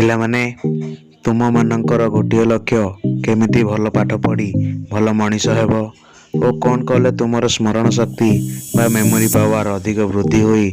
ପିଲାମାନେ ତୁମ ମାନଙ୍କର ଗୋଟିଏ ଲକ୍ଷ୍ୟ କେମିତି ଭଲ ପାଠ ପଢ଼ି ଭଲ ମଣିଷ ହେବ ଓ କ'ଣ କଲେ ତୁମର ସ୍ମରଣ ଶକ୍ତି ବା ମେମୋରି ପାୱାର ଅଧିକ ବୃଦ୍ଧି ହୋଇ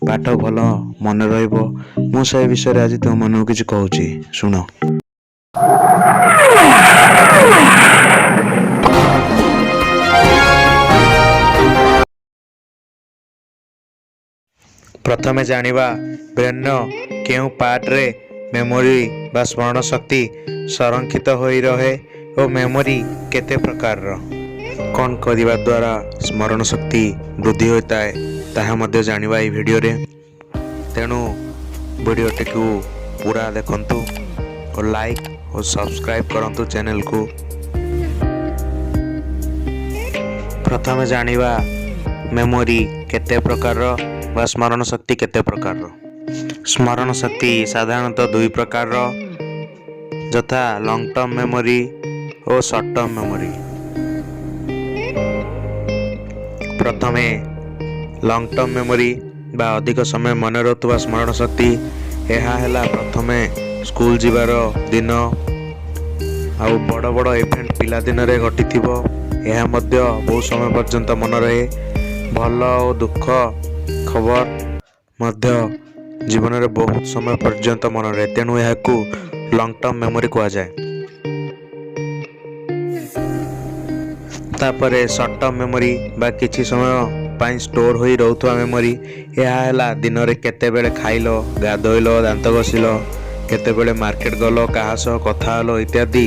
ପାଠ ଭଲ ମନେ ରହିବ। ମୁଁ ସେ ବିଷୟରେ ଆଜି ତୁମମାନଙ୍କୁ କିଛି କହୁଛି, ଶୁଣ। ପ୍ରଥମେ ଜାଣିବା ବ୍ରେନ୍ର କେଉଁ ପାର୍ଟରେ ମେମୋରି ବା ସ୍ମରଣ ଶକ୍ତି ସଂରକ୍ଷିତ ହୋଇ ରହେ ଓ ମେମୋରି କେତେ ପ୍ରକାରର। କ'ଣ କରିବା ଦ୍ୱାରା ସ୍ମରଣ ଶକ୍ତି ବୃଦ୍ଧି ହୋଇଥାଏ ତାହା ମଧ୍ୟ ଜାଣିବା ଏହି ଭିଡ଼ିଓରେ। ତେଣୁ ଭିଡ଼ିଓଟିକୁ ପୁରା ଦେଖନ୍ତୁ ଓ ଲାଇକ୍ ଓ ସବସ୍କ୍ରାଇବ୍ କରନ୍ତୁ ଚ୍ୟାନେଲକୁ। ପ୍ରଥମେ ଜାଣିବା ମେମୋରି କେତେ ପ୍ରକାରର ବା ସ୍ମରଣ ଶକ୍ତି କେତେ ପ୍ରକାରର। ସ୍ମରଣ ଶକ୍ତି ସାଧାରଣତଃ ଦୁଇ ପ୍ରକାରର, ଯଥା ଲଙ୍ଗ୍ ଟର୍ମ ମେମୋରି ଓ ସର୍ଟ ଟର୍ମ ମେମୋରି। ପ୍ରଥମେ ଲଙ୍ଗ୍ ଟର୍ମ ମେମୋରି ବା ଅଧିକ ସମୟ ମନେ ରହୁଥିବା ସ୍ମରଣ ଶକ୍ତି। ଏହା ହେଲା ପ୍ରଥମେ ସ୍କୁଲ ଯିବାର ଦିନ ଆଉ ବଡ଼ ବଡ଼ ଇଭେଣ୍ଟ ପିଲାଦିନରେ ଘଟିଥିବ। ଏହା ମଧ୍ୟ ବହୁତ ସମୟ ପର୍ଯ୍ୟନ୍ତ ମନେ ରହେ। ଭଲ ଓ ଦୁଃଖ ଖବର ମଧ୍ୟ ଜୀବନରେ ବହୁତ ସମୟ ପର୍ଯ୍ୟନ୍ତ ମନେ ରହେ, ତେଣୁ ଏହାକୁ ଲଙ୍ଗ୍ ଟର୍ମ ମେମୋରି କୁହାଯାଏ। ତାପରେ ସର୍ଟ ଟର୍ମ ମେମୋରି ବା କିଛି ସମୟ ପାଇଁ ଷ୍ଟୋର ହୋଇ ରହୁଥିବା ମେମୋରି। ଏହା ହେଲା ଦିନରେ କେତେବେଳେ ଖାଇଲ, ଗାଧୋଇଲ, ଦାନ୍ତ ଘଷିଲ, କେତେବେଳେ ମାର୍କେଟ ଗଲ, କାହା ସହ କଥା ହେଲ ଇତ୍ୟାଦି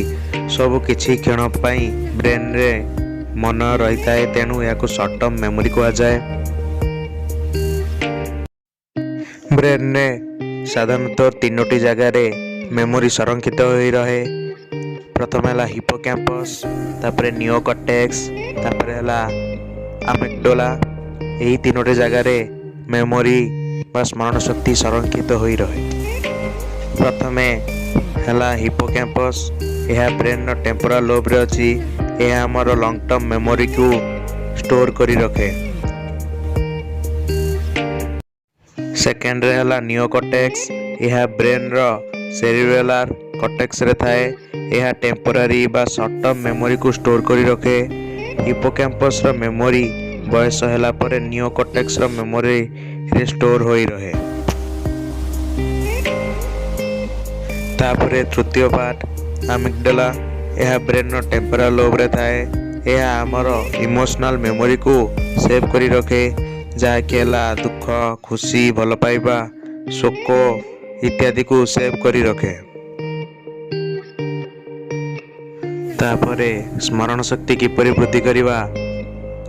ସବୁ କିଛି କ୍ଷଣ ପାଇଁ ବ୍ରେନ୍ରେ ମନେ ରହିଥାଏ, ତେଣୁ ଏହାକୁ ସର୍ଟ ଟର୍ମ ମେମୋରି କୁହାଯାଏ। ବ୍ରେନ୍ରେ ସାଧାରଣତଃ ତିନୋଟି ଜାଗାରେ ମେମୋରି ସଂରକ୍ଷିତ ହୋଇ ରହେ। ପ୍ରଥମେ ହେଲା ହିପୋକ୍ୟାମ୍ପସ୍, ତାପରେ ନିଓକର୍ଟେକ୍ସ, ତାପରେ ହେଲା ଆମିଗ୍ଡାଲା। ଏହି ତିନୋଟି ଜାଗାରେ ମେମୋରି ବା ସ୍ମରଣ ଶକ୍ତି ସଂରକ୍ଷିତ ହୋଇ ରହେ। ପ୍ରଥମେ ହେଲା ହିପୋକ୍ୟାମ୍ପସ୍। ଏହା ବ୍ରେନ୍ର ଟେମ୍ପୋରାଲ ଲୋବ୍ରେ ଅଛି। ଏହା ଆମର ଲଙ୍ଗ୍ ଟର୍ମ ମେମୋରିକୁ ଷ୍ଟୋର କରି ରଖେ। ସେକେଣ୍ଡରେ ହେଲା ନିଓକର୍ଟେକ୍ସ। ଏହା ବ୍ରେନ୍ର ସେରିବେଲାର କର୍ଟେକ୍ସରେ ଥାଏ। ଏହା ଟେମ୍ପୋରାରୀ ବା ସର୍ଟ ଟର୍ମ ମେମୋରିକୁ ଷ୍ଟୋର କରି ରଖେ। ହିପୋକ୍ୟାମ୍ପସର ମେମୋରି ବୟସ ହେଲା ପରେ ନିଓକର୍ଟେକ୍ସର ମେମୋରିରେ ଷ୍ଟୋର ହୋଇ ରହେ। ତାପରେ ତୃତୀୟ ପାର୍ଟ ଆମିଗ୍ଡାଲା। ଏହା ବ୍ରେନ୍ର ଟେମ୍ପୋରାଲ ଲୋବ୍ରେ ଥାଏ। ଏହା ଆମର ଇମୋସନାଲ ମେମୋରିକୁ ସେଭ୍ କରି ରଖେ, ଯାହାକି ହେଲା ଦୁଃଖ, ଖୁସି, ଭଲ ପାଇବା, ଶୋକ ଇତ୍ୟାଦିକୁ ସେଭ୍ କରି ରଖେ। ତାପରେ ସ୍ମରଣ ଶକ୍ତି କିପରି ବୃଦ୍ଧି କରିବା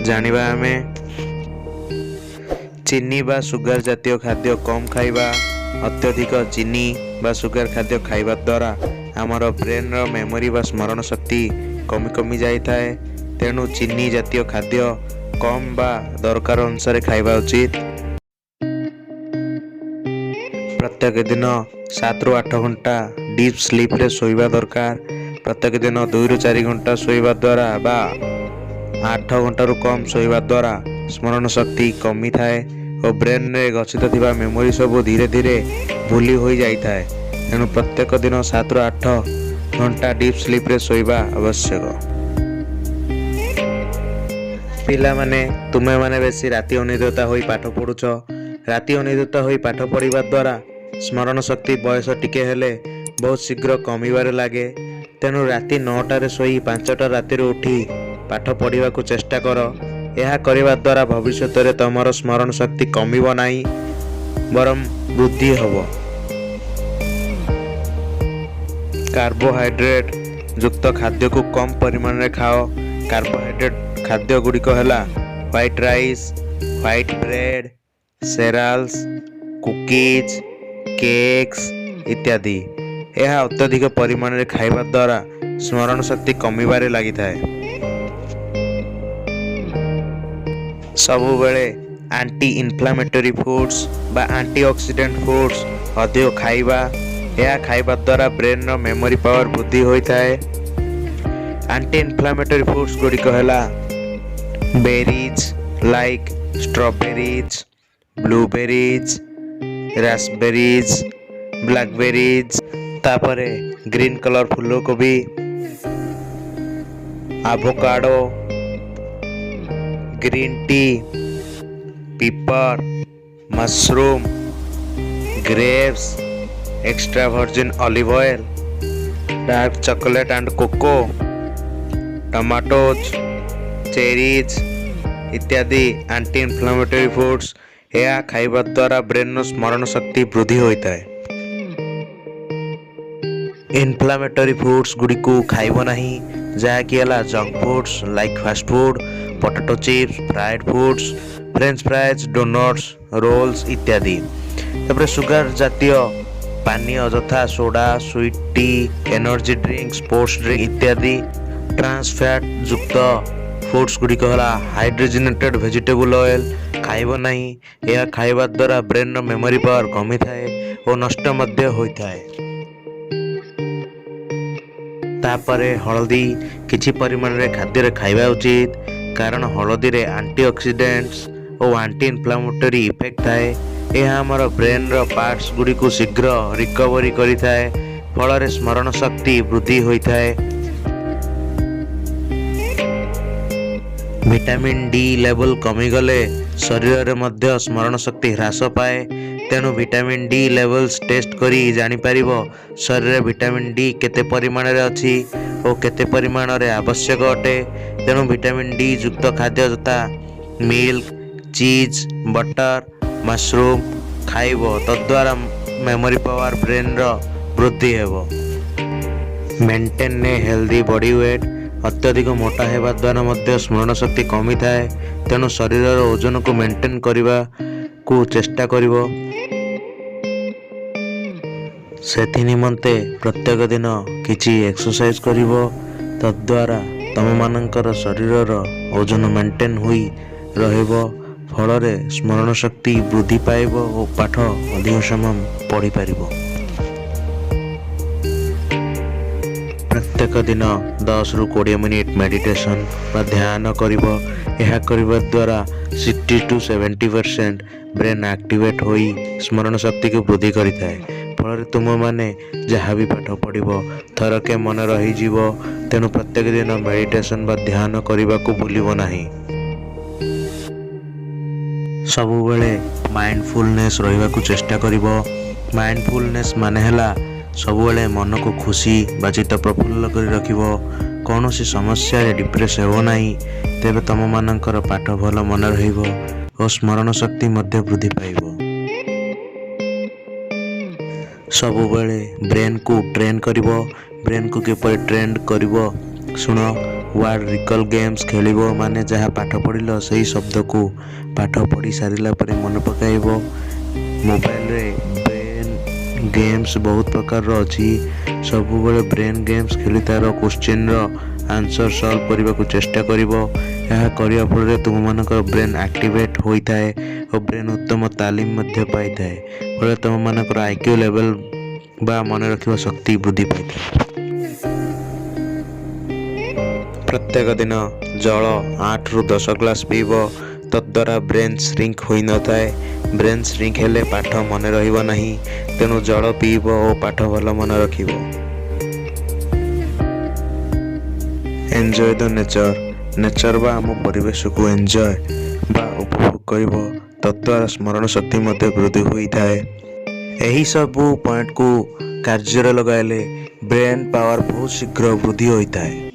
ଜାଣିବା ଆମେ। ଚିନି ବା ସୁଗାର ଜାତୀୟ ଖାଦ୍ୟ କମ୍ ଖାଇବା। ଅତ୍ୟଧିକ ଚିନି ବା ସୁଗାର ଖାଦ୍ୟ ଖାଇବା ଦ୍ୱାରା ଆମର ବ୍ରେନ୍ର ମେମୋରି ବା ସ୍ମରଣ ଶକ୍ତି କମି ଯାଇଥାଏ, ତେଣୁ ଚିନି ଜାତୀୟ ଖାଦ୍ୟ କମ୍ ବା ଦରକାର ଅନୁସାରେ ଖାଇବା ଉଚିତ। ପ୍ରତ୍ୟେକ ଦିନ 7ରୁ 8 ଘଣ୍ଟା ଡିପ୍ ସ୍ଲିପ୍ରେ ଶୋଇବା ଦରକାର। ପ୍ରତ୍ୟେକ ଦିନ 2ରୁ 4 ଘଣ୍ଟା ଶୋଇବା ଦ୍ୱାରା ବା 8 ଘଣ୍ଟାରୁ କମ୍ ଶୋଇବା ଦ୍ୱାରା ସ୍ମରଣ ଶକ୍ତି କମିଥାଏ ଓ ବ୍ରେନ୍ରେ ଗଚ୍ଛିତ ଥିବା ମେମୋରି ସବୁ ଧୀରେ ଧୀରେ ଭୁଲି ହୋଇଯାଇଥାଏ। ତେଣୁ ପ୍ରତ୍ୟେକ ଦିନ 7ରୁ 8 ଘଣ୍ଟା ଡିପ୍ ସ୍ଲିପ୍ରେ ଶୋଇବା ଆବଶ୍ୟକ। ପିଲାମାନେ, ତୁମେମାନେ ବେଶୀ ରାତି ଅନିଦ୍ରତା ହୋଇ ପାଠ ପଢ଼ୁଛ। ରାତି ଅନିଦ୍ରତା ହୋଇ ପାଠ ପଢ଼ିବା ଦ୍ୱାରା ସ୍ମରଣ ଶକ୍ତି ବୟସ ଟିକେ ହେଲେ ବହୁତ ଶୀଘ୍ର କମିବାରେ ଲାଗେ। ତେଣୁ ରାତି 9ଟାରେ ଶୋଇ 5ଟା ରାତିରୁ ଉଠି ପାଠ ପଢ଼ିବାକୁ ଚେଷ୍ଟା କର। ଏହା କରିବା ଦ୍ୱାରା ଭବିଷ୍ୟତରେ ତୁମର ସ୍ମରଣ ଶକ୍ତି କମିବ ନାହିଁ, ବରଂ ବୃଦ୍ଧି ହେବ। କାର୍ବୋହାଇଡ୍ରେଟ୍ ଯୁକ୍ତ ଖାଦ୍ୟକୁ କମ୍ ପରିମାଣରେ ଖାଅ। କାର୍ବୋହାଇଡ୍ରେଟ୍ ଖାଦ୍ୟ ଗୁଡ଼ିକ ହେଲା white rice, white bread, cereals, cookies, cakes ଇତ୍ୟାଦି। ଏହା ଅତ୍ୟଧିକ ପରିମାଣରେ ଖାଇବା ଦ୍ୱାରା ସ୍ମରଣ ଶକ୍ତି କମିବାରେ ଲାଗିଥାଏ। ସବୁବେଳେ ଆଣ୍ଟି ଇନଫ୍ଲାମେଟରୀ ଫୁଡ୍ସ ବା ଆଣ୍ଟି ଅକ୍ସିଡେଣ୍ଟ ଫୁଡ୍ସ ଅଧିକ ଖାଇବା। ଏହା ଖାଇବା ଦ୍ୱାରା ବ୍ରେନ୍ର ମେମୋରି ପାୱାର ବୃଦ୍ଧି ହୋଇଥାଏ। ଆଣ୍ଟି ଇନଫ୍ଲାମେଟରୀ ଫୁଡ୍ସ ଗୁଡ଼ିକ ହେଲା ବେରିଜ୍ ଲାଇକ୍ ଷ୍ଟ୍ରବେରିଜ୍, ବ୍ଲୁବେରିଜ୍, ରାସ୍ପବେରିଜ୍, ବ୍ଲାକବେରିଜ୍, तापरे ग्रीन कलर फूलकोबी, avocado, green tea, pepper, mushroom, grapes, extra virgin olive oil, dark chocolate and cocoa, tomatoes, cherries इत्यादि एंटी इन्फ्लेमेटरी फूड्स। यह खाइबा द्वारा ब्रेन स्मरण शक्ति वृद्धि होता है। इन्फ्लेमेटरी फूड्स गुड़ी को खाइब नहीं, जहाँकि है junk foods like fast food, potato chips, fried foods, french fries, doughnuts, rolls इत्यादि। तापर सुगर जातीय पानीय यथा soda, sweet tea, energy drink, sports drink इत्यादि। ट्रांस फैट युक्त फूड्स गुड़िक है हाइड्रोजिनेटेड वेजिटेबल ऑयल खाइब नहीं। यह खाइबा द्वारा ब्रेन मेमोरी पावर कमी थाए और नष्ट मध्य होता है। तापरे हलदी किछि परिमाण रे खाद्य खाइबा उचित, कारण हलदी रे एंटीऑक्सीडेंट्स और एंटी इन्फ्लेमेटरी इफेक्ट थाए। यह आमर ब्रेन रो पार्ट्स गुड़ी को शीघ्र रिकवरी करिथाए, फल स्मरण शक्ति वृद्धि होता है। विटामिन डी लेवल कमीगले शरीर में मध्य स्मरण शक्ति ह्रास पाए। तेणु विटामिन डी लेवल्स टेस्ट करी जानी पारिबो शरीर विटामिन डी केते परिमाण रे अछि और केते परिमाण रे आवश्यक अटे। तेणु विटामिन डी युक्त खाद्य तथा मिल्क, चीज, बटर, मशरूम खाइबो, तद्वारा मेमोरी पावर ब्रेन रो वृद्धि हेबो। Maintain healthy body weight. अत्यधिक मोटा हेबा द्वारा मध्य स्मरण शक्ति कमी थाए। तेणु शरीर ओजन को मेंटेन करने को चेष्टा करिवो। सेथि निमंते प्रत्येक दिन किछि एक्सरसाइज करिवो, तद्वारा तम मानकर शरीर ओजन मेंटेन हुई रहिबो। फल स्मरण शक्ति वृद्धि पाइब और पाठ अधिक समय पढ़ी पारिबो। प्रत्येक दिन 10 ରୁ 20 मिनिट मेडिटेशन व ध्यान करिवो। यह करबा द्वारा 60 to 70% ब्रेन एक्टिवेट होई स्मरण शक्ति को वृद्धि करिथाए। फल तुम माने जहाँ भी पाठ पढ़िबो थरके मन रही जीवो। तेणु प्रत्येक दिन मेडिटेशन व ध्यान करने को भूलिबो नहीं। सबुबेले माइंडफुलनेस रहिबा को चेष्टा करिवो। माइंडफुलनेस माने हला सबुबेले मन को खुशी बा चित्त प्रफुल्ल कर रखिबो। कौन सी समस्या रे डिप्रेस हेबो नहीं। तेबे तम मानकर पाठ भल मन रहिबो और स्मरण शक्ति मध्य वृद्धि पाइबो। सबुबेले ब्रेन को ट्रेन करिवो। ब्रेन को किपर ट्रेन करिवो सुनो। वर्ड रिकॉल गेम्स खेलिबो, माने जहाँ पाठ पढ़िलो सही शब्द को पाठ पढ़ी सारिला परे मन पकाइबो। मोबाइल रे ब्रेन गेम्स बहुत प्रकार रो अछि। सबुबेले ब्रेन गेम्स खेली तार क्वेश्चन रो आंसर सॉल्व करने को चेष्टा करिवो। यह करिया फल तुम मानकर ब्रेन एक्टिवेट होता है और ब्रेन उत्तम तालीम मध्य पाई थाए। फल तुम मानकर आईक्यू लेवल बा मन रखिबा शक्ति वृद्धि पाई थाए। प्रत्येक दिन जल 8 ରୁ 10 ग्लास पीब, तद्वारा ब्रेन श्रिंक होई न थाए। ब्रेन श्रिंक हेले पाठ मन रहिबो नहीं। तेणु जल पीब और पाठ भल मन रखिब। Enjoy the nature. नेचर बा आम परिवेश को एंजॉय बा उपभोग करिब, तद्वारा स्मरण शक्ति मध्य वृद्धि होई थाए। एही सबु पॉइंट को कार्य लगाइले ब्रेन पावर बहुत शीघ्र वृद्धि होई थाए।